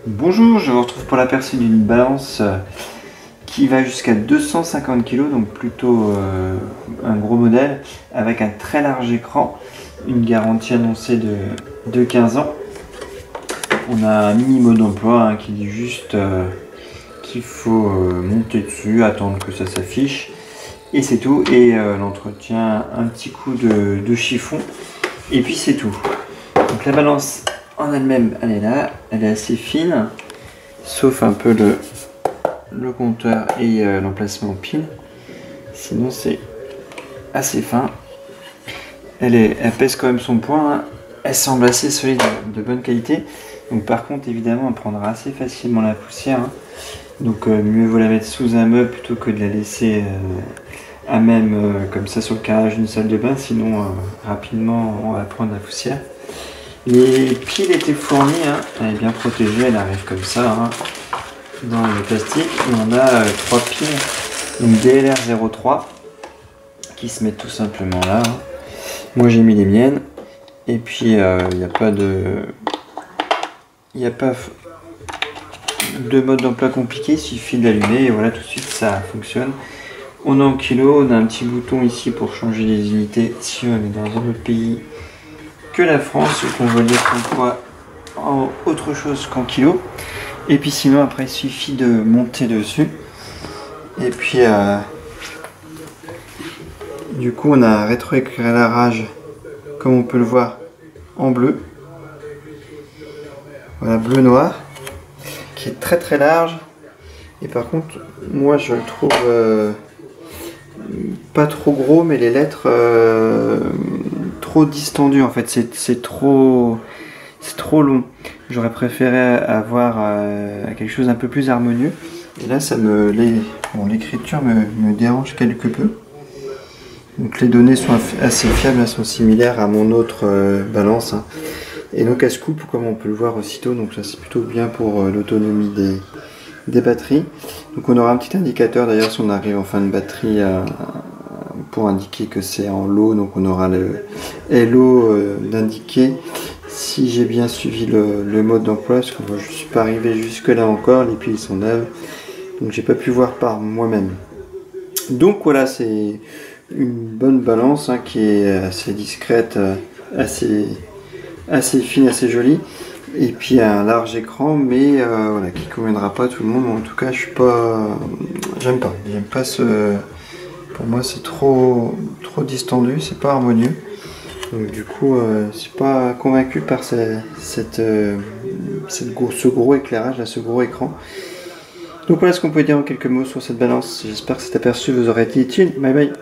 Bonjour, je vous retrouve pour l'aperçu d'une balance qui va jusqu'à 250 kg, donc plutôt un gros modèle, avec un très large écran, une garantie annoncée de 15 ans. On a un mini mode d'emploi qui dit juste qu'il faut monter dessus, attendre que ça s'affiche, et c'est tout. Et l'entretien, un petit coup de chiffon, et puis c'est tout. Donc la balance en elle-même, elle est là, elle est assez fine, sauf un peu le compteur et l'emplacement pile. Sinon c'est assez fin. Elle pèse quand même son poids, hein. Elle semble assez solide, de bonne qualité. Donc par contre évidemment elle prendra assez facilement la poussière, hein. Donc mieux vaut la mettre sous un meuble plutôt que de la laisser à même comme ça sur le carrelage d'une salle de bain, sinon rapidement on va prendre la poussière. Les piles étaient fournies, hein. Elle est bien protégée, elle arrive comme ça, hein, dans le plastique. Et on a 3 piles, une DLR03 qui se mettent tout simplement là, hein. Moi j'ai mis les miennes, et puis il n'y a pas de mode d'emploi compliqué, il suffit de l'allumer et voilà, tout de suite ça fonctionne. On est en kilos, on a un petit bouton ici pour changer les unités si on est dans un autre pays que la France, ou qu'on veut lire son poids en autre chose qu'en kilos. Et puis sinon après il suffit de monter dessus, et puis du coup on a un rétroéclairage comme on peut le voir en bleu, voilà, bleu noir, qui est très très large. Et par contre moi je le trouve pas trop gros, mais les lettres trop distendues en fait, c'est trop long. J'aurais préféré avoir quelque chose un peu plus harmonieux, et là ça l'écriture me dérange quelque peu. Donc les données sont assez fiables, elles sont similaires à mon autre balance, hein. Et donc elle se coupe comme on peut le voir aussitôt, donc ça c'est plutôt bien pour l'autonomie des batteries. Donc on aura un petit indicateur d'ailleurs si on arrive en fin de batterie pour indiquer que c'est en low, donc on aura le LO d'indiquer si j'ai bien suivi le mode d'emploi, parce que moi je ne suis pas arrivé jusque là encore, les piles sont neuves, donc j'ai pas pu voir par moi-même. Donc voilà, c'est une bonne balance, hein, qui est assez discrète, assez fine, assez jolie, et puis un large écran, mais voilà, qui conviendra pas à tout le monde. En tout cas j'aime pas pour moi c'est trop distendu, c'est pas harmonieux. Donc du coup je suis pas convaincu par ce gros éclairage là, ce gros écran. Donc voilà ce qu'on peut dire en quelques mots sur cette balance. J'espère que cet aperçu vous aura été utile. Bye bye.